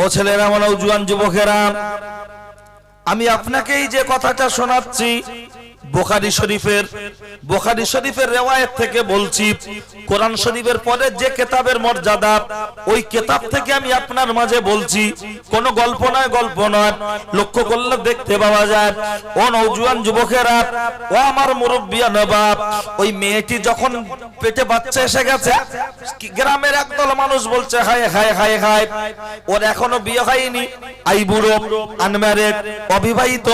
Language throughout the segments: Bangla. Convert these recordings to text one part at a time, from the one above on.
ও ছেলেরা, নওজোয়ান যুবকেরা, আমি আপনাকে এই যে কথাটা শোনাচ্ছি বুখারী শরীফের রিওয়ায়াত থেকে বলছি। কোরআন শরীফের পরে যে কিতাবের মর্যাদা, ওই কিতাব থেকে আমি আপনার মাঝে বলছি। কোনো গল্প নয়, লক্ষ্য করলে দেখতে পাওয়া যায়। ও নওজোয়ান যুবকেরা, ও আমার মুরব্বিয়ান বাপ, ওই মেয়েটি যখন পেটে বাচ্চা এসে গেছে, গ্রামের একদল মানুষ বলছে হায় হায় হায় হায়, ওর এখনো বিয়ে হয়নি, আই বুড়ো, আনম্যারিড, অবিবাহিত,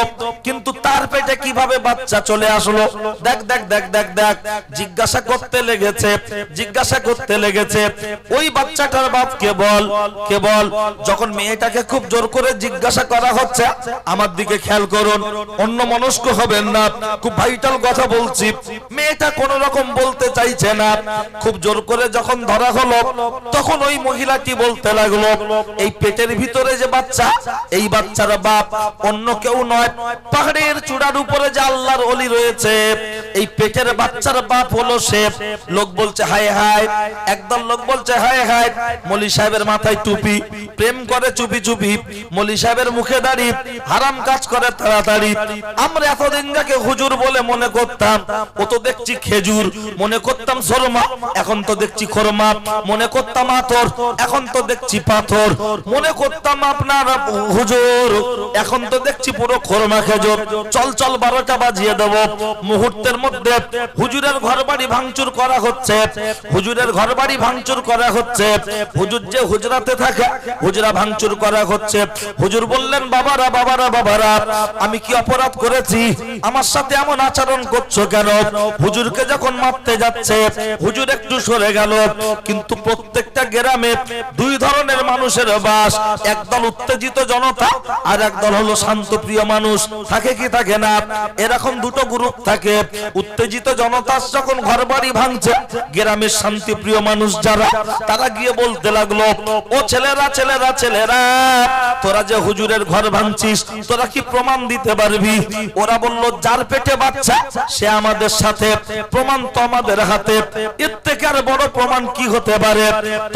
কিন্তু তার পেটে কিভাবে বাচ্চা চলে আসলো। দেখ দেখ দেখ দেখ দেখ, জিজ্ঞাসা করতে লেগেছে। ওই বাচ্চাটার বাপ কেবল যখন মেয়েটাকে খুব জোর করে জিজ্ঞাসা করা হচ্ছে, আমার দিকে খেয়াল করুন, অন্য মনস্ক হবেন না, খুব ভাইটাল কথা বলছি। মেয়েটা কোন রকম বলতে চাইছে না, খুব জোর করে যখন ধরা হলো, তখন ওই মহিলাটি বলতে লাগলো, এই পেটের ভিতরে যে বাচ্চা, এই বাচ্চার বাপ অন্য কেউ নয়, পাহাড়ের চূড়ার উপরে যে আল্লাহর ওলি রয়েছে, এই পেটের বাচ্চার বাপ হলো সে। লোক বলছে হায় হায়, একদল লোক বলছে হায় হায়। মৌলী সাহেবের মাথায় টুপি, প্রেম করে চুপি চুপি, মৌলী সাহেবের মুখে দাড়ি, হারাম কাজ করে তাড়াতাড়ি। আমরা এতদিন যাকে হুজুর বলে মনে করতাম, ও তো দেখছি খেজুর, মনে করতাম শর্মা, এখন তো দেখছি খরমা, মনে করতাম আতর, এখন তো দেখছি পাথর, মনে করতাম আপনার হুজুর, এখন তো দেখছি পুরো খরমা খেজুর। চল 12টা বাজিয়ে দেব। মুহূর্তের মধ্যে হুজুরের ঘরবাড়ি ভাঙচুর করা হচ্ছে, হুজুর যে হুজরাতে থাকে, হুজরা ভাঙচুর করা হচ্ছে। হুজুর বললেন, বাবারা, আমি কি অপরাধ করেছি? আমার সাথে এমন আচরণ করছো কেন? হুজুরকে যখন মারতে যাচ্ছে, হুজুর একটু সরে গেল। কিন্তু প্রত্যেকটা গ্রামে দুই ধরনের মানুষের বাস, একদল উত্তেজিত জনতা, আর একদল হলো শান্তপ্রিয় মানুষ। থাকে কি থাকে না? এরকম দুটো গ্রুপ থাকে। উত্তেজিত জনতা যখন ঘরবাড়ি ভাঙছে, গ্রামের শান্তিপ্রিয় মানুষ যারা, তারা গিয়ে বলতে লাগলো, ও ছেলেরা, তোরা যে হুজুরের ঘর ভাঙছিস, তোরা কি প্রমাণ দিতে পারবি? ওরা বলল, যার পেটে বাচ্চা সে আমাদের সাথে, প্রমাণ তো আমাদের হাতে, এর থেকে আর বড় প্রমাণ কি হতে পারে?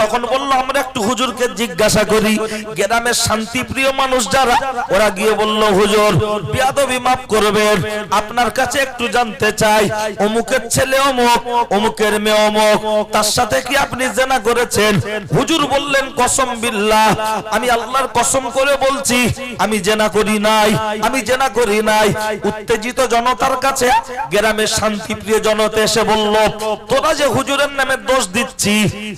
তখন বলল, আমরা একটু হুজুরকে জিজ্ঞাসা করি। গ্রামের শান্তিপ্রিয় মানুষ যারা, ওরা গিয়ে বলল, হুজুর বেয়াদবি মাফ করবেন, আপনার কাছে একটু জানতে চাই, অমুকের ছেলে অমুক, অমুকের মেয়ে অমুক, তার সাথে কি আপনি জিনা করেছেন? হুজুর বললেন, কসম বিল্লাহ, আমি আল্লাহর কসম করে বলছি, আমি জিনা করি নাই। উত্তেজিত জনতার কাছে গ্রামের শান্তিপ্রিয় জনতা এসে বলল, তোরা যে হুজুরের নামে দোষ দিচ্ছি,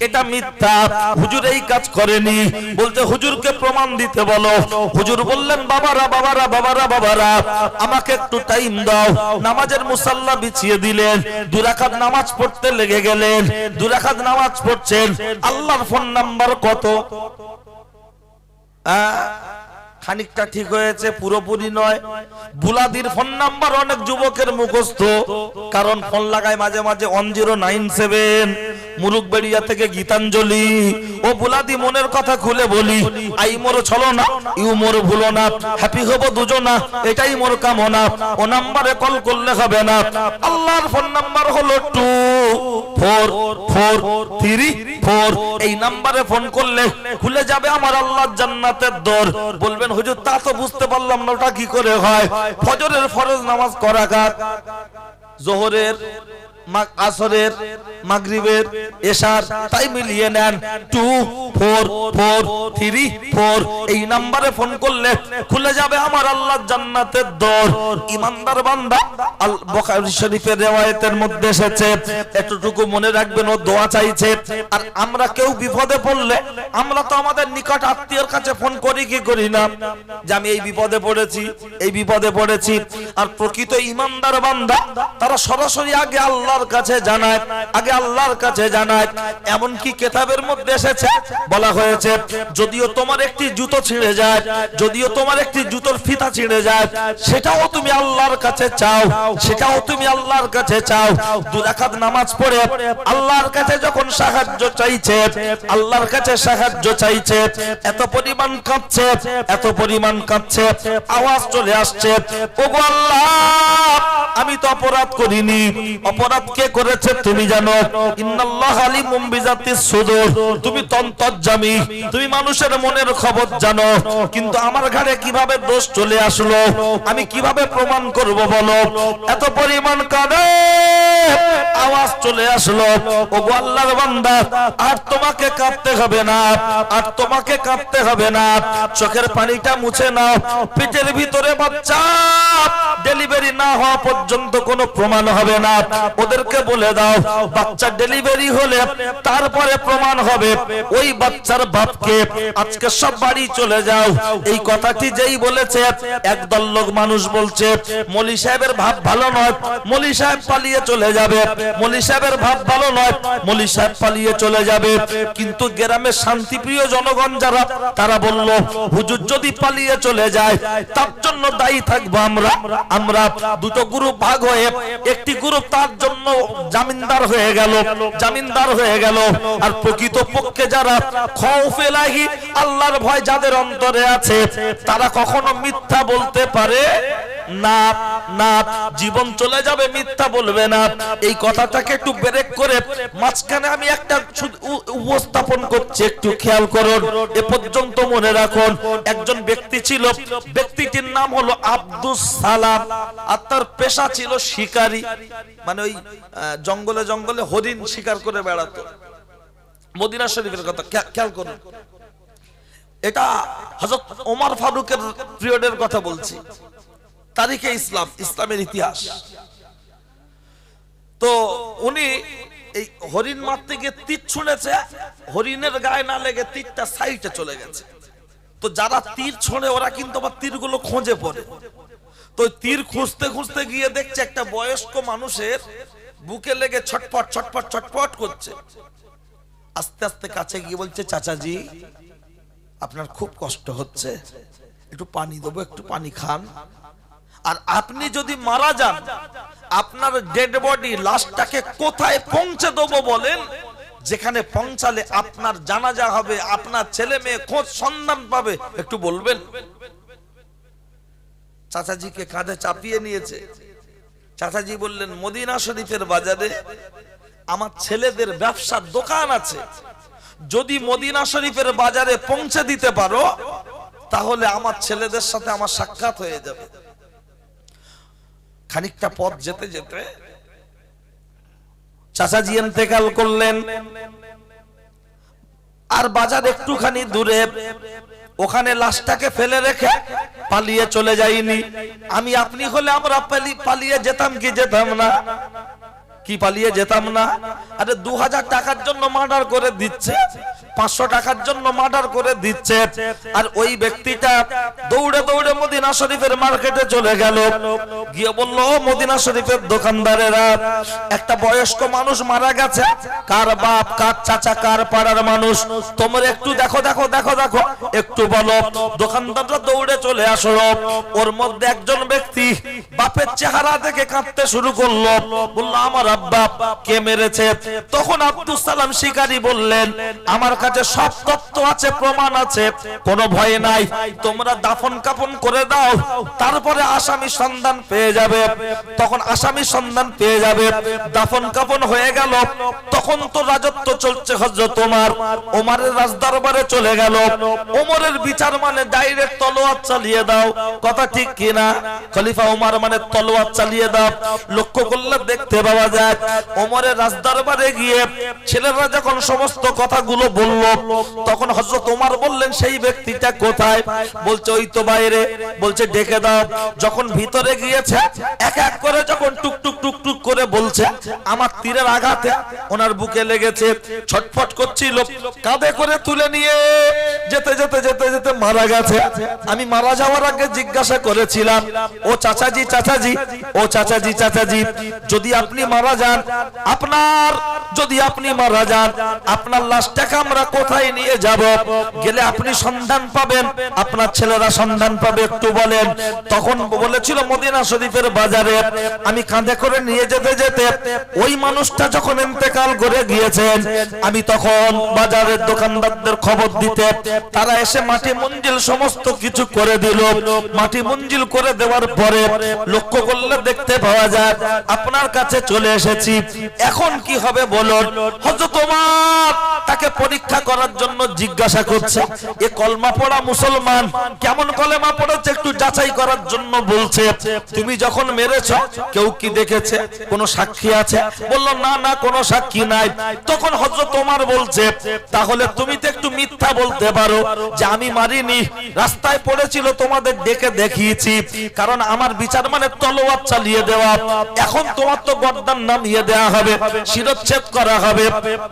এটা মিথ্যা, হুজুর এই কাজ করেনি। বলতে, হুজুরকে প্রমাণ দিতে বলো। হুজুর বললেন, বাবারা, আমাকে একটু টাইম দাও। নামাজের মুসাল্লা বিছিয়ে দিলেন, 2 রাকাত নামাজ পড়তে লেগে গেলেন। 2 রাকাত নামাজ পড়ছেন। আল্লাহর ফোন নাম্বার কত? খানিকটা ঠিক হয়েছে, পুরোপুরি নয়। বুলাদির ফোন নাম্বার অনেক যুবকের মুখস্থ, কারণ ফোন লাগায় মাঝে মাঝে 1097, মুরুকবেড়িয়া থেকে গীতাঞ্জলি। ও বুলাদি, মনের কথা খুলে বলি, আই মোর ছলো না, ইউ মোর ভুলো না, হ্যাপি হবো দুজনা, এটাই মোর কামনা। ও নাম্বারে কল করলে হবে না। আল্লাহর ফোন নাম্বার হলো 244434। এই নাম্বারে ফোন করলে খুলে যাবে আমার আল্লাহর জান্নাতের দর। বলবেন, হুজুর তা তো বুঝতে পারলাম না, ওটা কি করে হয়? ফজরের ফরজ নামাজ করা কাজ, জোহরের, আসরের, মাগরিবের, এশার, তাই মিলিয়ে নেন 244434। এই নম্বরে ফোন করলে খুলে যাবে আমার আল্লাহর জান্নাতের দর। ইমানদার বান্দা, আল বুখারী শরীফের রিওয়ায়াতের মধ্যে এসেছে, এতটুকু মনে রাখবেন, ও দোয়া চাইছে। আর আমরা কেউ বিপদে পড়লে, আমরা তো আমাদের নিকট আত্মীয়র কাছে ফোন করি কি করি না, যে আমি এই বিপদে পড়েছি। আর প্রকৃত ইমানদার বান্দা, তারা সরাসরি আগে আল্লাহর কাছে জানায়। এমনকি কিতাবের মধ্যে এসেছে, বলা হয়েছে, যদিও তোমার একটি জুতো ছিঁড়ে যায়, যদিও তোমার একটি জুতোর ফিতা ছিঁড়ে যায়, সেটাও তুমি আল্লাহর কাছে চাও। 2 রাকাত নামাজ পড়ে আল্লাহর কাছে যখন সাহায্য চাইছে, এত পরিমাণ কাঁদছে, আওয়াজ চলে আসছে, ওগো আল্লাহ, আমি তো অপরাধ করিনি, অপরাধ কে করেছে তুমি জানো। ইন্নাল্লাহা আলিমুম বিযাতিস সুদূর, তুমি তন্তর্যামী, তুমি মানুষের মনের খবর জানো। কিন্তু আমার ঘাড়ে কিভাবে দোষ চলে আসলো, আমি কিভাবে প্রমাণ করব বলো? এত পরিমাণ কাঁদে আওয়াজ চলে আসলো। ওগো আল্লাহর বান্দা, আর তোমাকে কাঁদতে হবে না, আর তোমাকে কাঁদতে হবে না। চোখের পানিটা মুছে নাও। পেটের ভিতরে বাচ্চা ডেলিভারি না হওয়া পর্যন্ত কোনো প্রমাণ হবে না। ওদেরকে বলে দাও বাচ্চা ডেলিভারি হলে তারপরে প্রমাণ হবে। ওই বাচ্চার বাপকে আজকে সব বাড়ি চলে যাও। এই কথাটি যেই বলেছে, একদল লোক মানুষ বলছে মৌলী সাহেবের ভাব ভালো নয়, মৌলী সাহেব পালিয়ে চলে যাবে। মৌলী সাহেবের ভাব ভালো নয়, মৌলী সাহেব পালিয়ে চলে যাবে। কিন্তু গ্রামের শান্তিপ্রিয় জনগণ যারা, তারা বলল হুজুর যদি পালিয়ে চলে যায় তার জন্য দায়ী থাকবো আমরা। আমরা দুটো গ্রুপ ভাগ হয়ে একটি গ্রুপ তার জন্য জামিনদার হয়ে গেল, জামিনদার হয়ে গেল। আর প্রকৃত পক্ষে যারা খৌফ ইলাহি, আল্লাহর ভয় যাদের অন্তরে আছে, তারা কখনো মিথ্যা বলতে পারে না। না, জীবন চলে যাবে মিথ্যা বলবে না। এই কথাটাকে একটু ব্রেক করে মাঝখানে আমি একটা উপস্থাপন করছি, একটু খেয়াল করুন। এ পর্যন্ত মনে রাখুন, একজন ব্যক্তি ছিল, ব্যক্তিটির নাম হলো আব্দুস সালাম, আর তার পেশা ছিল শিকারী। মানে ওই জঙ্গলে জঙ্গলে হরিণ শিকার করে বেড়াতো। মদিনা শরীফের কথা খেয়াল করুন। এটা হযরত ওমর ফারুকের পিরিয়ডের কথা বলছি, তারিখে ইসলাম, ইসলামের ইতিহাস। তো উনি এই হরিণ মারতে গিয়ে তীর ছুঁড়েছে, হরিণের গায়ে না লেগে তীরটা সাইডে চলে গেছে। তো যারা তীর ছোঁড়ে ওরা কিন্তু আবার তীরগুলো খোঁজে পড়ে। তো তীর খুঁজতে খুঁজতে গিয়ে দেখছে একটা বয়স্ক মানুষের বুকে লেগে ছটফট ছটফট ছটফট করছে। আস্তে আস্তে কাছে গিয়ে বলছে, চাচাজি আপনার খুব কষ্ট হচ্ছে, একটু পানি দেবো, একটু পানি খান। আর আপনি যদি মারা যান, আপনার ডেড বডি লাশটাকে কোথায় পৌঁছে দেবো বলেন, যেখানে পৌঁছালে আপনার জানাজা হবে, আপনার ছেলে মেয়ে খোঁজ সন্ধান পাবে, একটু বলবেন। চাচাজিকে কাঁধে চাপিয়ে নিয়েছে। চাচাজি বললেন, মদিনা শরীফের বাজারে আমার ছেলেদের ব্যবসার দোকান আছে, যদি মদিনা শরীফের বাজারে পৌঁছে দিতে পারো তাহলে আমার ছেলেদের সাথে আমার সাক্ষাৎ হয়ে যাবে। খানিকটা পথ যেতে যেতে চাচাজি ইন্তেকাল করলেন। আর বাজার একটুখানি দূরে, ওখানে লাশটাকে ফেলে রেখে পালিয়ে চলে যায়নি। আমি আপনি হলে আমরা পালিয়ে যেতাম কি যেতাম না? কি পালিয়ে যেতাম না? আরে 2000 টাকার জন্য মার্ডার করে দিচ্ছে, 500 টাকার জন্য মার্ডার করে দিচ্ছে। আর ওই ব্যক্তিটা দৌড়ে দৌড়ে মদিনা শরীফের মার্কেটে চলে গেল, গিয়ে বলল, মদিনা শরীফের দোকানদারেরা, একটা বয়স্ক মানুষ মারা গেছে, কার বাপ, কার চাচা, কার পাড়ার মানুষ, তোমরা একটু দেখো দেখো দেখো দেখো, একটু বলো। দোকানদাররা দৌড়ে চলে আসলো। ওর মধ্যে একজন ব্যক্তি বাপের চেহারা দেখে কাঁদতে শুরু করলো, বলল, আমার আব্বা কে মেরেছে? তখন আব্দুস সালাম শিকারী বললেন, আমার কাছে সব তথ্য আছে, প্রমাণ আছে, কোনো ভয় নাই, তোমরা দাফন কাফন করে দাও, তারপরে আসামি সন্ধান পেয়ে যাবে। তখন আসামি সন্ধান পেয়ে যাবে। দাফন কাফন হয়ে গেল। তখন তো রাজত্ব চলছে হযরত ওমর, ওমরের রাজদরবারে চলে গেল। ওমরের বিচার মানে ডাইরেক্ট তলোয়ার চালিয়ে দাও, কথা ঠিক কিনা? খলিফা ওমর মানে তলোয়ার চালিয়ে দাও। লক্ষ্য করলে দেখতে পাওয়া যায়, ওমরের রাজদরবারে গিয়ে ছেলেরা যখন সমস্ত কথাগুলো বলল, তখন হযরত ওমর বললেন, সেই ব্যক্তিটা কোথায়? বলছে, ওই তো বাইরে। বলছে, ডেকে দাও। যখন ভিতরে গিয়েছে, এক এক করে যখন টুকটুক টুকটুক করে বলছে, আমার তীরের আঘাতে ওনার বুকে লেগেছে, ছটফট করছিল, কাঁধে করে তুলে নিয়ে যেতে যেতে যেতে যেতে মারা গেছে। আমি মারা যাওয়ার আগে জিজ্ঞাসা করেছিলাম, ও চাচাজি চাচাজি, ও চাচাজি চাচাজি, যদি আপনি মারা যান, আপনার যদি আপনি মারা যান, আপনার লাশটাকে আমরা কোথায় নিয়ে যাব? গেলে আপনি সন্ধান পাবেন, আপনার ছেলেরা সন্ধান পাবে, একটু বলেন। তখন বলেছিল, মদিনা শরীফের বাজারে। আমি কাঁধে করে নিয়ে যেতে যেতে ওই মানুষটা যখন ইন্তেকাল করে গিয়েছেন, আমি তখন বাজারের দোকানদারদের খবর দিতে তারা এসে মাটি মঞ্জিল সমস্ত কিছু করে দিল। মাটি মঞ্জিল করে দেওয়ার পরে লক্ষ্য করলে দেখতে পাওয়া যায় আপনার কাছে চলে এসেছি, এখন কি হবে বলুন। হযরত ওমর তাকে পরীক্ষা করার জন্য জিজ্ঞাসা করছে, এ কলমা পড়া মুসলমান, কেমন কলেমা পড়েছে একটু যাচাই করার জন্য বলছে। তুমি যখন মেরেছ কেউ কি দেখেছে, কোনো সাক্ষী আছে? বলল না না, কোনো সাক্ষী নাই। তখন হযরত ওমর বলছে, তাহলে তুমি তো একটু মিথ্যা বলতে পারো যে আমি মারিনি, রাস্তায় পড়েছিল তোমাদের ডেকে দেখিয়েছি, কারণ আমার বিচার মানে তলোয়ার চালিয়ে দেওয়া। এখন তোমার তো গর্দান নামিয়ে দেওয়া হবে, শিরচ্ছেদ করা হবে।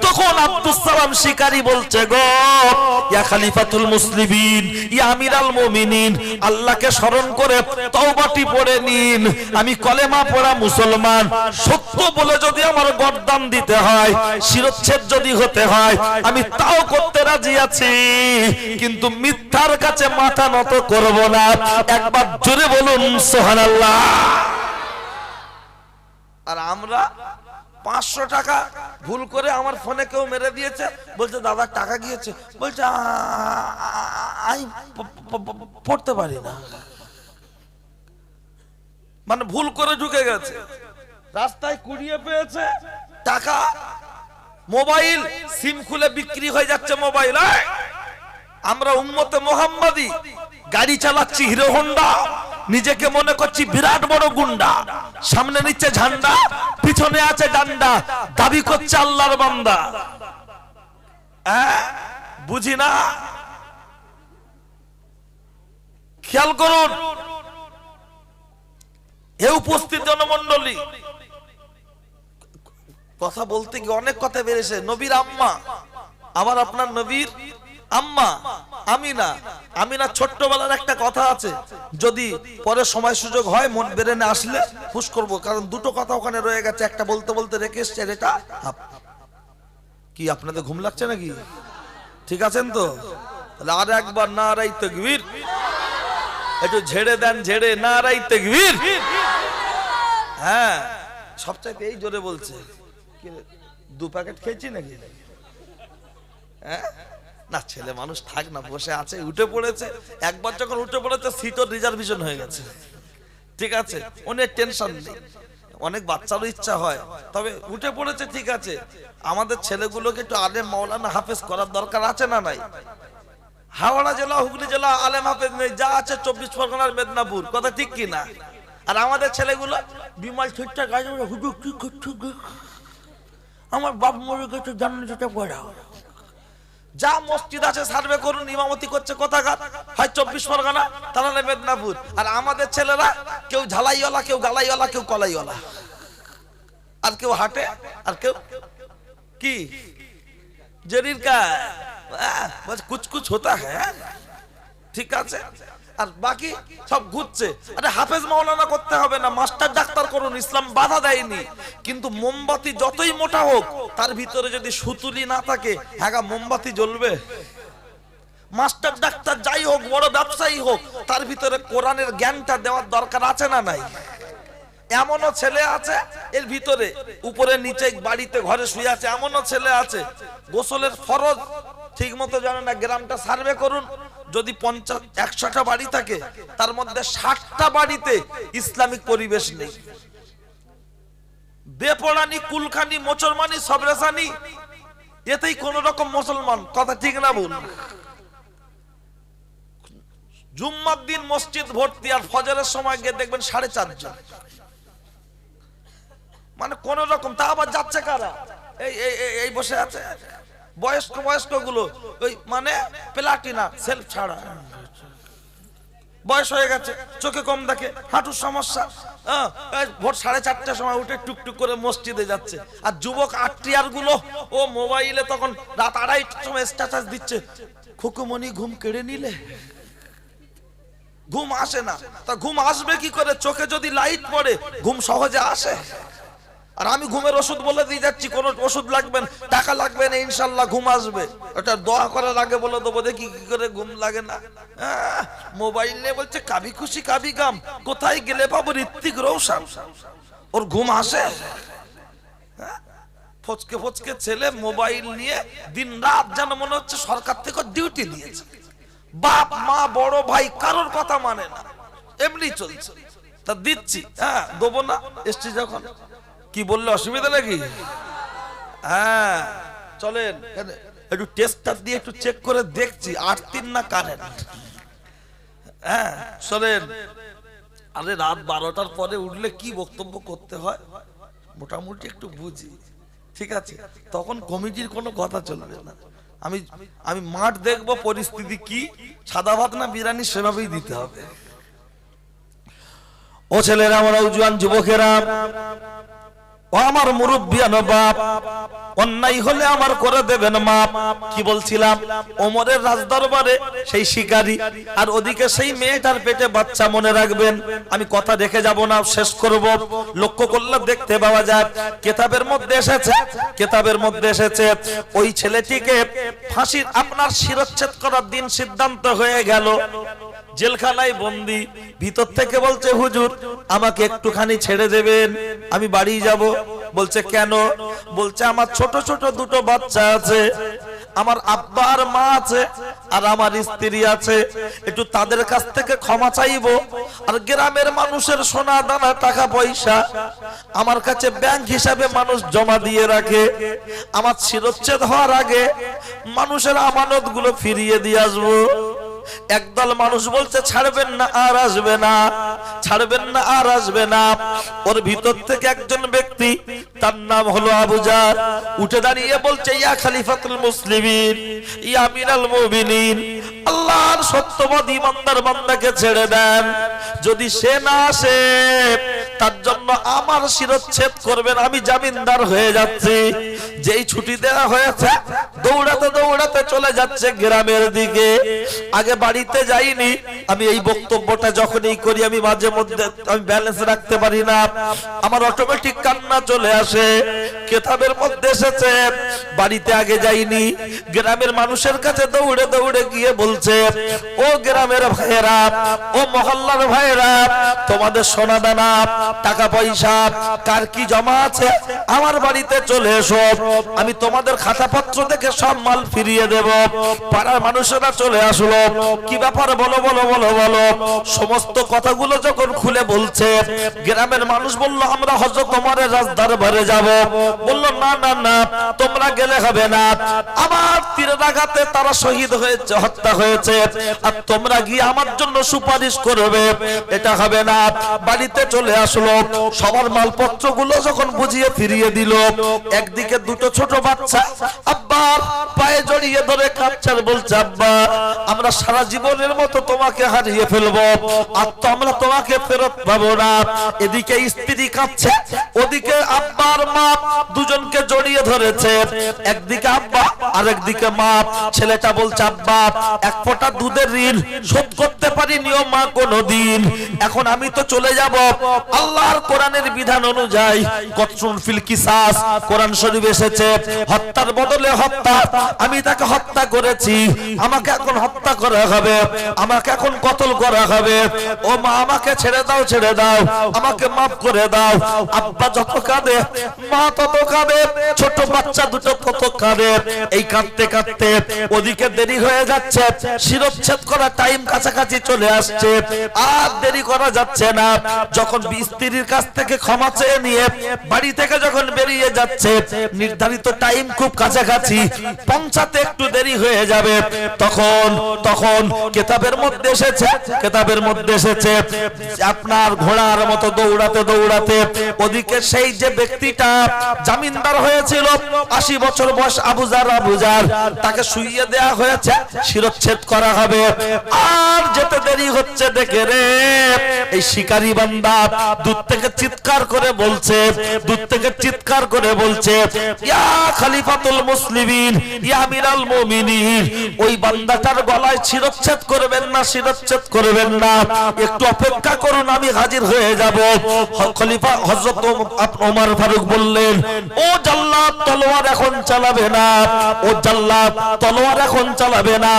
তখন আব্দুস সালাম শিকারী বলছে, গো ইয়া খলিফাতুল মুসলিমিন, ইয়া আমিরাল মুমিনিন, আল্লাহকে স্মরণ করে তওবাটি পড়ে নিন। আমি কলেমা পড়া মুসলমান, সত্য বলে যদি আমার গর্দান দিতে হয়, শিরচ্ছেদ যদি হতে হয়, আমি তাও করতে রাজি আছি, কিন্তু মিথ্যার কাছে মাথা নত করব না। একবার জোরে বলুন সুবহানাল্লাহ। আর আমরা 500 টাকা ভুল করে আমার ফোনে কেউ মেরে দিয়েছে, বলছে দাদা টাকা গিয়েছে, বলছে আমি পড়তে পারি না, মানে ভুল করে ঢুকে গেছে, রাস্তায় কুড়িয়ে পেয়েছে টাকা, মোবাইল সিম খুলে বিক্রি হয়ে যাচ্ছে মোবাইল। আমরা উম্মতে মুহাম্মাদি গাড়ি চালাচ্ছি হিরো হোন্ডা, নিজেকে মনে করছি বিরাট বড় গুন্ডা, সামনে নিচ্ছে ঝান্ডা, পিছনে আছে ডান্ডা, দাবি করছে আল্লাহর বান্দা। বুঝি না, খেয়াল করুন। এ উপস্থিত জনমন্ডলী, কথা বলতে গিয়ে অনেক কথা বেড়েছে। নবীর আম্মা, আবার আপনার নবীর আম্মা আমিনা, আমিনা ছোট্টবেলার একটা কথা আছে, যদি পরে সময় সুযোগ হয় মন বেরেনে আসলে পুশ করব, কারণ দুটো কথা ওখানে রয়ে গেছে, একটা বলতে বলতে রেখে এসছে। এটা কি আপনাদের ঘুম লাগছে নাকি? ঠিক আছেন তো? তাহলে আর একবার নারায়ে তাকবীর, একটু ঝেড়ে দেন, ঝেড়ে নারায়ে তাকবীর। হ্যাঁ, সবচাইতে এই জোরে বলছে। 2 প্যাকেট খেয়েছি নাকি? হ্যাঁ না, ছেলে মানুষ থাক না, বসে আছে, উঠে পড়েছে। একবার যখন উঠে পড়েছে সিটও রিজার্ভেশন হয়ে গেছে, ঠিক আছে, অনেক টেনশন নেই। অনেক বাচ্চারও ইচ্ছা হয়, তবে উঠে পড়েছে, ঠিক আছে। আমাদের ছেলেগুলোকে একটু আলেম মাওলানা হাফেজ করার দরকার আছে না নাই? হাওড়া জেলা, হুগলি জেলা আলেম হাফেজ নেই, যা আছে 24 পরগনার মেদিনীপুর, কথা ঠিক কি না? আর আমাদের ছেলেগুলো বিমাল ঠিকঠাক আছে, হুজুর কি করছো, আমার বাপ মরে গেছে, জান্নাতে পড়াও। যা মসজিদ আছে সার্ভে করুন, ইমামতি করছে কোথাকার, হয় 24 পরগনা, তাহলে মেদিনীপুর। আর আমাদের ছেলেরা কেউ ঝালাইওয়ালা, কেউ গালাইওয়ালা, কেউ কলাইওয়ালা, আর কেউ হাটে, আর কেউ কি জরির কা কুছ কুছ হতা হ্যাঁ, ঠিক আছে। আর বাকি সব ঘুরছে। আরে হাফেজ মাওলানা করতে হবে না, মাস্টার ডাক্তার করুন, ইসলাম বাধা দেয়নি। কিন্তু মোমবাতি যতই মোটা হোক, তার ভিতরে যদি সুতুলি না থাকে, হ্যাঁ মোমবাতি জ্বলবে? মাস্টার ডাক্তার যাই হোক, বড় ব্যবসায়ী হোক, তার ভিতরে কোরআনের জ্ঞানটা দেওয়ার দরকার আছে না নাই? এমনও ছেলে আছে এর ভিতরে, উপরে নিচে বাড়িতে ঘরে শুয়ে আছে, এমনও ছেলে আছে গোসলের ফরজ ঠিক মতো জানে না। গ্রামটা সার্ভে করুন, যদি 50-100টা বাড়ি থাকে, তার মধ্যে 60টা বাড়িতে ইসলামিক পরিবেশ নেই। বেপড়ানি, কুলখানি, মোচরমানি, সবরেসানি, এতেই কোন রকম মুসলমান, কথা ঠিক না ভুল? জুম্মার দিন মসজিদ ভর্তি, আর ফজরের সময় গিয়ে দেখবেন 4.5 জন, মানে কোন রকম। তা আবার যাচ্ছে কারা? এই বসে আছে বয়স্ক গুলো, ওই মানে প্লাটিনা সেলফ ছাড়া, বয়স হয়ে গেছে, চোখে কম দেখে, হাঁটুর সমস্যা, ভোর 4:30টার সময় উঠে টুকটুক করে মসজিদে যাচ্ছে। আর যুবক আটটিয়ার গুলো, ও মোবাইলে তখন রাত 2:30টার সময় স্ট্যাটাস দিচ্ছে, খুকুমনি ঘুম কেড়ে নিলে। ঘুম আসে না, তা ঘুম আসবে কি করে? চোখে যদি লাইট পড়ে ঘুম সহজে আসে? আর আমি ঘুমের ওষুধ বলে দিয়ে যাচ্ছি, কোন ওষুধ লাগবে না, টাকা লাগবে না, ইনশাল্লাহ ঘুম আসবে। ওটা দোয়া করার আগে বলে দেবো, দেখি কি করে ঘুম লাগে না। মোবাইল নিয়ে বলছে কাবি খুশি কাবি গাম, কোথায় গেলে পাবো ঋত্বিক রোশন, ওর ঘুম আসে? ফচকে ফচকে ছেলে মোবাইল নিয়ে দিন রাত যেন মনে হচ্ছে সরকার থেকে ডিউটি দিয়েছে। বাপ মা বড় ভাই কারোর কথা মানে না, এমনি চলছে। তা দিচ্ছি, হ্যাঁ দেবো না, এসছি যখন। কি বললে অসুবিধা নাকি? হ্যাঁ চলেন একটু টেস্টার দিয়ে একটু চেক করে দেখছি 8-3 না কারেন্ট। হ্যাঁ চলেন। আরে রাত 12টার পরে উঠলে কি বক্তব্য করতে হয় মোটামুটি একটু বুঝি, ঠিক আছে? তখন কমিটির কোনো কথা চলবে না। আমি মাঠ দেখবো পরিস্থিতি কি, সাদা ভাত না বিরিয়ানি সেভাবেই দিতে হবে। ও ছেলেরা, আমার জওয়ান যুবকেরা, ও আমার মুরব্বিয়ান বাপ, অন্যায় হলে আমার করে দেবেন মাপ। কি বলছিলাম? ওমরের রাজদরবারে সেই শিকারী, আর ওদিকে সেই মেয়েটার পেটে বাচ্চা। মনে রাখবেন, আমি কথা রেখে যাব না, শেষ করব। লক্ষ্য করলে দেখতে পাওয়া যায় কিতাবের মধ্যে এসেছে ওই ছেলেটিকে ফাঁসির আপনার শিরচ্ছেদ করার দিন সিদ্ধান্ত হয়ে গেল। জেলখানায় বন্দি, ভিতর থেকে বলছে হুজুর আমাকে একটুখানি ছেড়ে দেবেন, আমি বাড়ি যাব। বলছে কেন? বলছে আমার ছোট ছোট দুটো বাচ্চা আছে, আমার আব্বা আর মা আছে, আর আমার স্ত্রী আছে, একটু তাদের কাছ থেকে ক্ষমা চাইবো। আর গ্রামের মানুষের সোনা দানা টাকা পয়সা আমার কাছে ব্যাংক হিসাবে মানুষ জমা দিয়ে রাখে, আমার শিরচ্ছেদ হওয়ার আগে মানুষের আমানত গুলো ফিরিয়ে দিয়ে আসবো। একদল মানুষ বলছে ছাড়বেন না আর আসবে না, ছাড়বেন না আর আসবে না। ওর ভিতর থেকে একজন ব্যক্তি, তার নাম হলো আবু জার, উঠে দাঁড়িয়ে বলছে ইয়া খলিফাতুল মুসলিমিন, ইয়া আমিরাল মুমিনিন, আল্লাহর সত্যবাদী ইমানদার বান্দাকে ছেড়ে দেন। যদি সে না আসে তার জন্য আমার শিরচ্ছেদ করবেন, আমি জামিনদার হয়ে যাচ্ছি। যেই ছুটি দেওয়া হয়েছে দৌড়াতে দৌড়াতে চলে যাচ্ছে গ্রামের দিকে। আগে বাড়িতে যাইনি। আমি এই বক্তব্যটা যখনই করি আমি মাঝে মধ্যে আমি ব্যালেন্স রাখতে পারি না, আমার অটোমেটিক কান্না চলে আসে। কিতাবের মধ্যে এসেছে বাড়িতে আগে যাইনি, গ্রামের মানুষের কাছে দৌড়ে দৌড়ে গিয়ে বলছে ও গ্রামের ভাইয়েরা, ও মহল্লার ভাইয়েরা, তোমাদের সোনা দানা টাকা পয়সা কার কি জমা আছে আমার বাড়িতে চলে এসো, আমি তোমাদের খাতাপত্র থেকে সব মাল ফিরিয়ে দেব। পাড়ার মানুষেরা চলে আসলো, কি ব্যাপার বলো বলো বলো বলো। সমস্ত কথাগুলো যখন খুলে বলছে, গ্রামের মানুষ বলল আমরা হযরত ওমরের রাজদরবারে যাব। বলল না না না, তোমরা গেলে হবে না, আমার তীরের আঘাতে তারা শহীদ হয়েছে, হত্যা হয়েছে, আর তোমরা গিয়ে আমার জন্য সুপারিশ করবে, এটা হবে না। বাড়িতে চলে আসলো, সবার মালপত্রগুলো যখন বুঝিয়ে ফিরিয়ে দিল, একদিকে দুটো ছোট বাচ্চা আব্বার পায়ে জড়িয়ে ধরে কাঁদছে, বলছে আব্বা আমরা সারা জীবনের মতো তোমাকে হারিয়ে ফেলবো, আর তো আমরা তোমাকে ফেরত পাবো না। এদিকে স্ত্রী কাঁদছে, ওদিকে আব্বার মা দুজনকে জড়িয়ে ধরেছে, একদিকে আব্বা আর একদিকে মা। ছেলেটা বলছে আব্বা এক ফোঁটা দুধের ঋণ শোধ করতে পারিনি ও মা কোনদিন, এখন আমি তো চলে যাব। আল্লাহর কোরআনের বিধান অনুযায়ী কতরুন ফিল কিসাস কোরআন শরীফ এসেছে, হত্যার বদলে হত্যা, আমি তাকে হত্যা করেছি, আমাকে এখন হত্যা করা হবে, আমাকে এখন কতল করা হবে। ও মা আমাকে ছেড়ে দাও, ছেড়ে দাও, আমাকে মাফ করে দাও। আব্বা যত কাঁদে মা তত কাঁদে, ছোট বাচ্চা দুটো তত কাঁদে। এই কাঁদতে কাঁদতে ওদিকে দেরি হয়ে যাচ্ছে, শিরচ্ছেদ করা টাইম কাছাকাছি চলে আসছে, আর দেরি করা যাচ্ছে না। যখন স্ত্রীর কাছ থেকে ক্ষমা চেয়ে নিয়ে বাড়ি থেকে যখন বেরিয়ে যাচ্ছে, নির্ধারিত টাইম খুব কাছাকাছি, পৌঁছাতে একটু দেরি হয়ে যাবে। তখন কিতাবের মধ্যে এসেছে আপনার ঘোড়ার মতো দৌড়াতে দৌড়াতে ওদিকে সেই যে ব্যক্তিটা জামিনদার হয়েছিল 80 বছর বয়স আবু জার, তাকে শুইয়ে দেয়া হয়েছে, শিরচ্ছেদ করা হবে। আর যেতে দেরি হচ্ছে দেখে রে এই শিকারী বান্দা দূর থেকে চিৎকার করে বলছে ইয়া খলিফাতুল মুসলিমিন, ইয়া আমিরাল মুমিনিন, ওই বান্দাটার গলায় শিরচ্ছেদ করবেন না, শিরচ্ছেদ করবেন না, একটু অপেক্ষা করুন, আমি হাজির হয়ে যাব। খলিফা হযরত ওমর ফারুক বললেন ও জাল্লাদ তলোয়ার এখন চালাবে না, ও জাল্লাদ তলোয়ার এখন চালাবে না,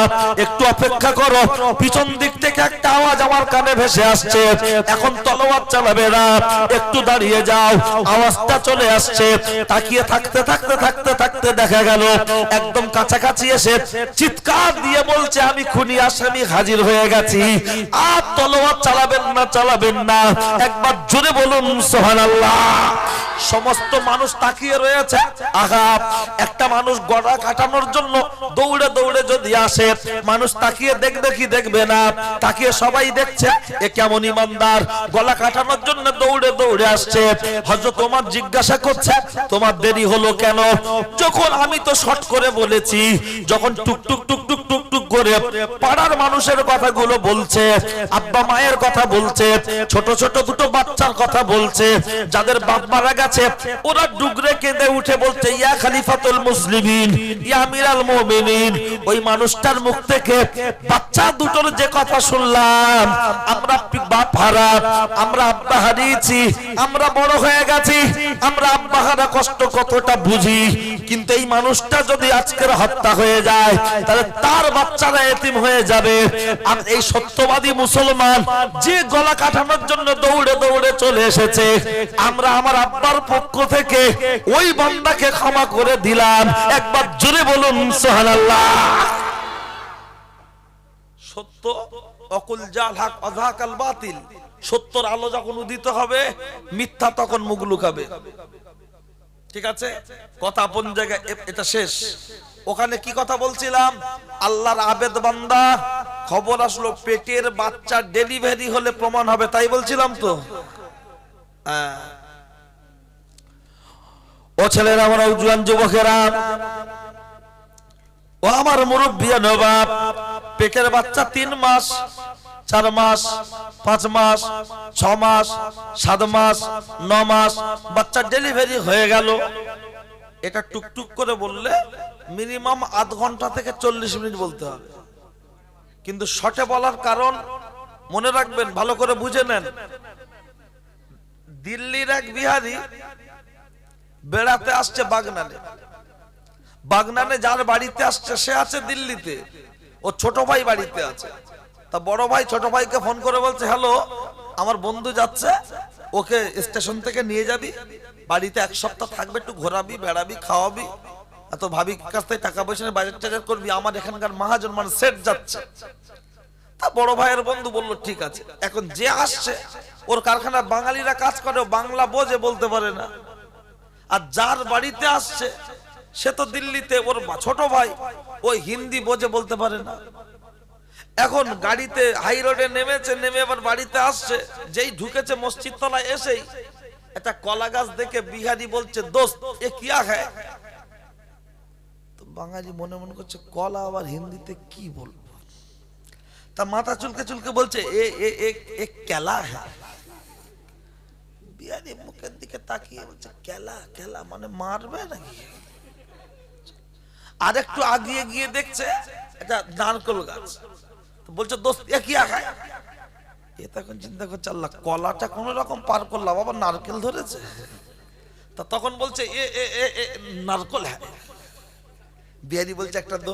একটু অপেক্ষা করো। পিছন দিক থেকে একটা আওয়াজ আমার কানে ভেসে আসছে, এখন তলোয়ার চালাবে না, একটু দাঁড়িয়ে যাও। আওয়াজটা চলে আসছে, তাকিয়ে থাকতে থাকতে থাকতে থাকতে দেখা গেল একদম কাছাকাছি এসে চিৎকার দিয়ে বলছে, আমি খুনি আসামি হাজির হয়ে গেছি, আর তলোয়ার চালাবেন না, চালাবেন না। একবার জোরে বলুন সুবহানাল্লাহ। সমস্ত মানুষ তাকিয়ে রয়েছে। আহা, একটা মানুষ গলা কাটানোর জন্য দৌড়ে দৌড়ে যদি আসে, মানুষ তাকিয়ে দেখবে কি দেখবে না? তাকিয়ে সবাই দেখছে এ কেমন ইমানদার, গলা কাটানোর জন্য দৌড়ে দৌড়ে আসছে। হযরত ওমর জিজ্ঞাসা করছে, তোমার দেরি হলো কেন? যখন আমি তো শর্ট করে বলেছি, যখন টুক টুক টুক টুক টুক টুক করে পাড়ার মানুষের কথাগুলো বলছে, আব্বা মায়ের কথা বলছে, ছোট ছোট দুটো বাচ্চার কথা বলছে, যাদের বাপ মারা গেছে, ওরা ডুগরে কেঁদে উঠে বলছে, ইয়া খলিফাতুল মুসলিমিন, ইয়া আমিরাল মুমিনিন। ওই মানুষটার মুখ থেকে বাচ্চা দুটোর যে কথা শুনলাম, আমরা বাপ হারা, আমরা আব্বা হারিয়েছি, আমরা বড় হয়ে গেছি, আমরা আব্বা হারা কষ্ট কতটা বুঝি। কিন্তু এই মানুষটা যদি আজকের হত্যা হয়ে যায়, তাহলে তার বাচ্চারা এতিম হয়ে যাবে। আর এই সত্যবাদী মুসলমান যে গলা কাটানোর জন্য দৌড়ে দৌড়ে চলে এসেছে, আমরা আমার আব্বার পক্ষ থেকে ওই বান্দাকে ক্ষমা করে দিলাম। একবার জোরে বলুন সুবহানাল্লাহ। সত্য অকুল জাল হক আযহাকাল বাতিল, সত্যর আলো যখন উদিত হবে, মিথ্যা তখন মুখ লুকাবে। ঠিক আছে, কথা আপন জায়গায়, এটা শেষ। ওখানে কি কথা বলছিলাম? আল্লাহর আবেদ বান্দা, খবর আসলো পেটের বাচ্চা ডেলিভারি হলে প্রমাণ হবে, তাই বলছিলাম তো। ও ছেলেরা, আমার জওয়ান যুবকেরা, ও আমার মুরব্বিয়া নবাব, পেটের বাচ্চা 3 মাস, 4 মাস, 5 মাস, 6 মাস, 7 মাস, 9 মাস বাচ্চা ডেলিভারি হয়ে গেল। এটা টুকটুক করে বললে মিনিমাম আধ ঘন্টা থেকে 40 মিনিট বলতে হবে। কিন্তু শর্টে বলার কারণ মনে রাখবেন, ভালো করে বুঝে নেন। দিল্লির এক বিহারি বেড়াতে আসছে বাগনানে। বাগনানে যার বাড়িতে আসছে সে আছে দিল্লিতে, ও ছোট ভাই বাড়িতে আছে। তা বড় ভাই ছোট ভাইকে ফোন করে বলছে, হ্যালো, আমার বন্ধু যাচ্ছে, ওকে স্টেশন থেকে নিয়ে যাবি, বাড়িতে 1 সপ্তাহ থাকবে, একটু ঘোরাবি, বেড়াবি, খাওয়াবি, এত ভাবি কাছ থেকে টাকা পয়সা বাজার টাজার করবি, আমার এখানকার মহাজন মানে সেট যাচ্ছে। তা বড় ভাইয়ের বন্ধু বলল ঠিক আছে। এখন যে আসছে, ওর কারখানা বাঙালিরা কাজ করে, বাংলা বোঝে, বলতে পারে না। আর যার বাড়িতে আসছে সে তো দিল্লিতে, ওর ছোট ভাই, ওই হিন্দি বোঝে, বলতে পারে না। এখন গাড়িতে হাই রোডে নেমেছে, নেমে আবার বাড়িতে আসছে। যেই ঢুকেছে মসজিদ তলায়, এসেই একটা কলা গাছ দেখে বিহারি বলছে, দোস্ত এ কিয়া হ্যায়? তো বাঙালি মনে মনে করছে, কলা আবার হিন্দিতে কি বলবো? তা মাথা চুলকে চুলকে বলছে, এ কেলা হ্যায়। বিহারি মুখের দিকে তাকিয়ে বলছে, কেলা? কেলা মানে মারবে নাকি? আর একটু আগিয়ে গিয়ে দেখছে একটা নারকেল গাছ। বলছে, দোস্ত এ কি আখায়? এ তখন চিন্তা করছে, আল্লাহ, কলাটা কোন রকম পার করলাম, আবার নারকেল ধরেছে। তা তখন বলছে, এ নারকেল হ্যাঁ। বিহারি বলছে, একটা দো।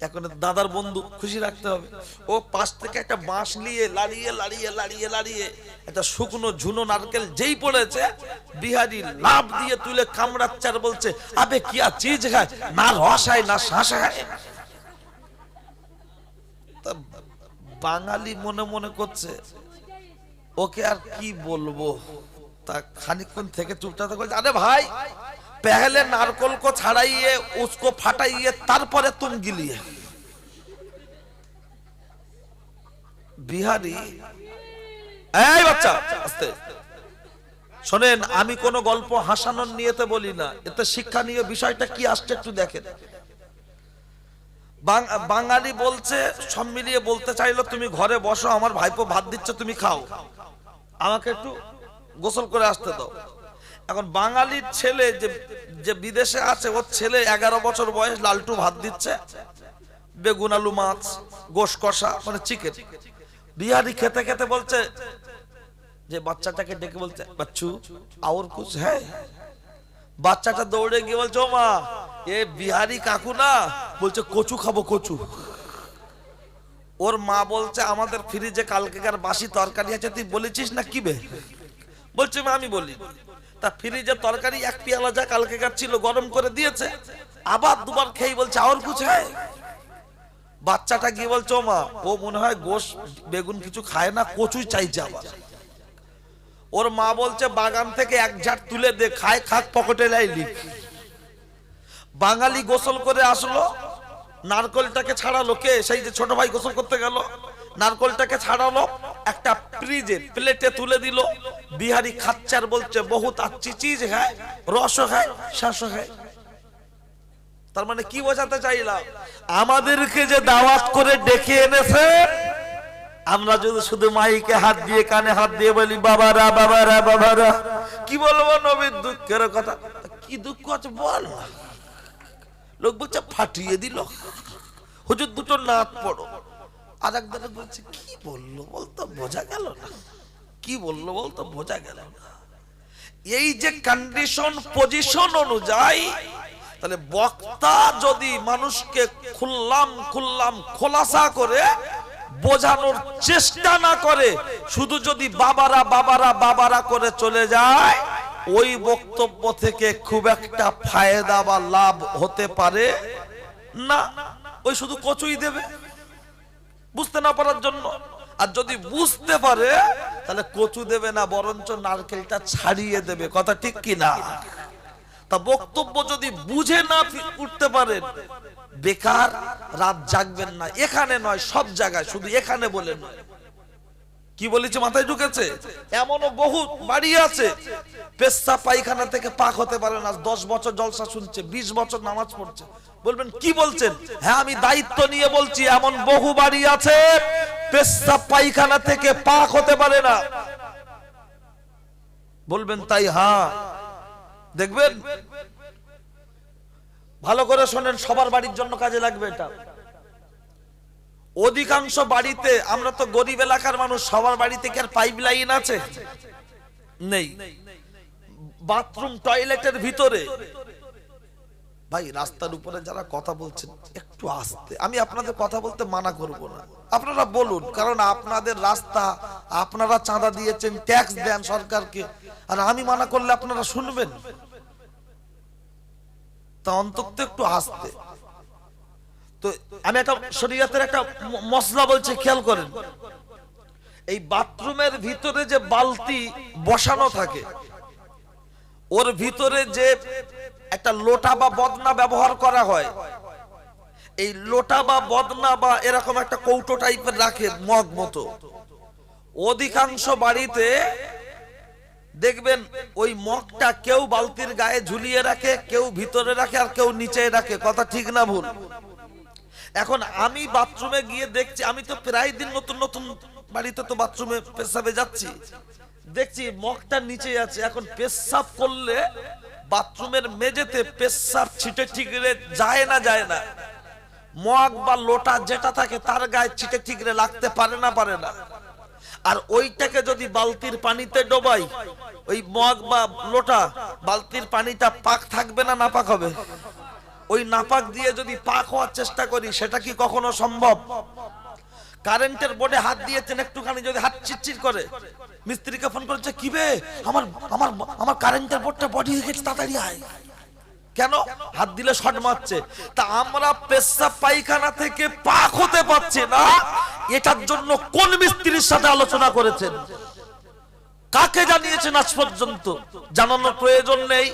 এখন দাদার বন্ধু, খুশি রাখতে হবে। ও পাশ থেকে একটা বাঁশ নিয়ে লাড়িয়ে লাড়িয়ে লাড়িয়ে লাড়িয়ে একটা শুকনো ঝুনো নারকেল যেই পড়েছে, বিহারি লাভ দিয়ে তুলে কামড়াচ্ছে আর বলছে, আবে কিয়া চিজ খায়, না রস হয় না শ্বাস হয়। বাঙালি মনে মনে করছে, ওকে আর কি বলবো। তা খানিকক্ষণ থেকে চুপচাপ বলছে, আরে ভাই, पहले नारकोल को छड़ाइए, उसको फटाइए, तारपरे तुम गिलिए। बिहारी এই বাচ্চা আস্তে শুনেন, আমি কোন গল্প হাসানোর নিয়তে বলি না, এতে শিক্ষণীয় বিষয়টা কি আসছে একটু দেখেন। বাঙালি বলছে, সব মিলিয়ে বলতে চাইলো, তুমি ঘরে বসো, আমার ভাইপো ভাত দিচ্ছে, তুমি খাও, আমাকে একটু গোসল করে আসতে দাও। এখন বাঙালির ছেলে যে বিদেশে আছে, ওর ছেলে 11 বছর বয়স, লালটু ভাত দিচ্ছে, বেগুন আলু মাছ, গোশ কষা, মানে চিকেন। বিহারি খেতে খেতে বলছে, যে বাচ্চাটাকে ডেকে বলছে, বাচ্চু আর কুছ হ্যায়? বাচ্চাটা দৌড়ে গিয়ে বলছে, ও মা, এ বিহারি কাকু না, বলছে কচু খাবো, কচু। ওর মা বলছে আমাদের ফ্রিজে কালকেকার বাসি তরকারি আছে, তুই বলেছিস না কি বে? বলছে মা আমি বলি। তা ফ্রিজে তরকারি এক পেয়ালা যা কালকেকার ছিল গরম করে দিয়েছে, আবার দুবার খেয়ে বলছে আর কুছ হ্যায়। বাচ্চাটা গিয়ে বলছে ও মা, ও মনে হয় গোশ বেগুন কিছু খায় না, কচুই চাইছে আবার। ওর মা বলছে বাগান থেকে এক ঝাড় তুলে দে, খায় খাক পকেটে লাইলি। বাঙালি গোসল করে আসলো, নারকলটাকে ছাড়ালো, কে? সেই যে ছোট ভাই গোসল করতে গেল, নারকলটাকে ছাড়ালো, একটা ফ্রিজে প্লেটে তুলে দিল। বিহারি খাচ্ছে আর বলছে বহুত আচ্ছি চিজ হ্যায়, রসও খায় শাঁসও খায়। তার মানে কি বোঝাতে চাইলাম? আমাদেরকে যে দাওয়াত করে ডেকে এনেছে, আমরা যদি শুধু মাইকে হাত দিয়ে কানে হাত দিয়ে বলি বাবারা বাবারা বাবারা, কি বলবো নবীর দুঃখের কথা? কি দুঃখ আছে বল। লোক বলছে ফাটিয়ে দিল, হুজুর দুটো নাত পড়ো। আর একজন বলছে কি বললো বলতো বোঝা গেল না, কি বললো বলতো বোঝা গেল না। এই যে কন্ডিশন পজিশন অনুযায়ী, তাহলে বক্তা যদি মানুষকে খুললাম খোলাসা করে বোঝানোর চেষ্টা না করে, শুধু যদি বাবারা বাবারা বাবারা করে চলে যায়, ওই বক্তব্য থেকে খুব একটা ফায়দা বা লাভ হতে পারে না। ওই শুধু কচুই দেবে বুঝতে না পারার জন্য। আর যদি বুঝতে পারে তাহলে কচু দেবে না, বরঞ্চ নারকেলটা ছাড়িয়ে দেবে। কথা ঠিক কি না? তা বক্তব্য যদি বুঝে না উঠতে পারেন, বেকার রাত জাগবেন না। এখানে নয়, সব জায়গায়, শুধু এখানে বলে নয়। কি বলেছে মাথায় ঢুকেছে? এমনও বহু বাড়ি আছে পেশা পায়খানা থেকে পাক হতে পারে না, 10 বছর জলসা শুনছে, 20 বছর নামাজ পড়ছে। বলবেন কি বলছেন? হ্যাঁ আমি দায়িত্ব নিয়ে বলছি, এমন বহু বাড়ি আছে পেশা পায়খানা থেকে পাক হতে পারে না। বলবেন তাই? হ্যাঁ দেখবেন, ভালো করে শোনেন, সবার বাড়ির জন্য কাজে লাগবে এটা। অধিকাংশ বাড়িতে, আমরা তো গরিব এলাকার মানুষ, সবার বাড়িতে কি আর পাইপ লাইন আছে? নেই। বাথরুম টয়লেটের ভিতরে, ভাই রাস্তার উপরে যারা কথা বলছেন একটু আস্তে, আমি আপনাদের কথা বলতে মানা করব না, আপনারা বলুন, কারণ আপনাদের রাস্তা, আপনারা চাঁদা দিয়েছেন, ট্যাক্স দেন সরকারকে, আর আমি মানা করলে আপনারা শুনবেন? তা অন্তত একটু আস্তে। তো আমি একটা শরীয়তের একটা মসলা বলছি, খেয়াল করেন। এই বাথরুমের ভিতরে যে বালতি বসানো থাকে, ওর ভিতরে যে একটা লোটা বা বদনা ব্যবহার করা হয়, এই লোটা বা বদনা বা এরকম একটা কৌটো টাইপের রাখে, মগ মতো। অধিকাংশ বাড়িতে দেখবেন ওই মগটা কেউ বালতির গায়ে ঝুলিয়ে রাখে, কেউ ভিতরে রাখে, আর কেউ নিচে রাখে। কথা ঠিক না ভুল? এখন আমি বাথরুমে গিয়ে দেখছি, আমি তো প্রায় দিন নতুন নতুন বাড়িতে তো বাথরুমে পেশাবে যাচ্ছি, দেখছি মগটা নিচে আছে। এখন পেশাব করলে বাথরুমের মেঝেতে পেশাব ছিটে ঠিকরে যায় না, যায় না। মগ বা লোটা যেটা থাকে তার গায়ে ছিটে ঠিকরে লাগতে পারে না, পারে না। আর ওইটাকে যদি বালতির পানিতে ডোবাই, ওই মগ বা লোটা, বালতির পানিটা পাক থাকবে না নাপাক হবে? ওই নাপাক দিয়ে যদি পাক হওয়ার চেষ্টা করি, সেটা কি কখনো সম্ভব? কারেন্টের বোর্ডে হাত দিয়েছেন, একটুখানি যদি হাত চিরচির করে, মিস্ত্রিকে ফোন করেছে, কি বে আমার আমার আমার কারেন্টের বোর্ডটা বডি হয়ে গেছে, তাড়াতাড়ি আয়। কেন? হাত দিলে শর্ট মারছে। তা আমরা পেশাব পায়খানা থেকে পাক হতে পারছি না, এটার জন্য কোন মিস্ত্রির সাথে আলোচনা করেছেন? কাকে জানিয়েছেন আজ পর্যন্ত? জানানোর প্রয়োজন নেই।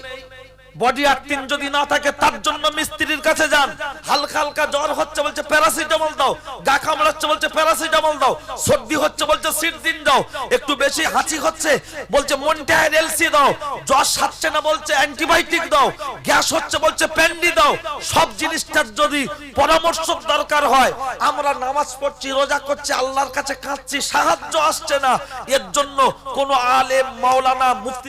বডি আর্থিং যদি না থাকে, তার জন্য মিস্ত্রির কাছে যান। হালকা হালকা জ্বর হচ্ছে বলছে প্যারাসিটামল দাও, গা কামড়াচ্ছে বলছে প্যারাসিটামল দাও, সর্দি হচ্ছে বলছে সিট্রিন দাও, একটু বেশি হাঁচি হচ্ছে বলছে মন্টায়ার এলসি দাও, জ্বর সারছে না বলছে অ্যান্টিবায়োটিক দাও, গ্যাস হচ্ছে বলছে প্যান্ডি দাও। সব জিনিসটার যদি পরামর্শ দরকার হয়, আমরা নামাজ পড়ছি, রোজা করছি, আল্লাহর কাছে কাঁদছি, সাহায্য আসছে না, এর জন্য কোন আলেম, মাওলানা, মুফতি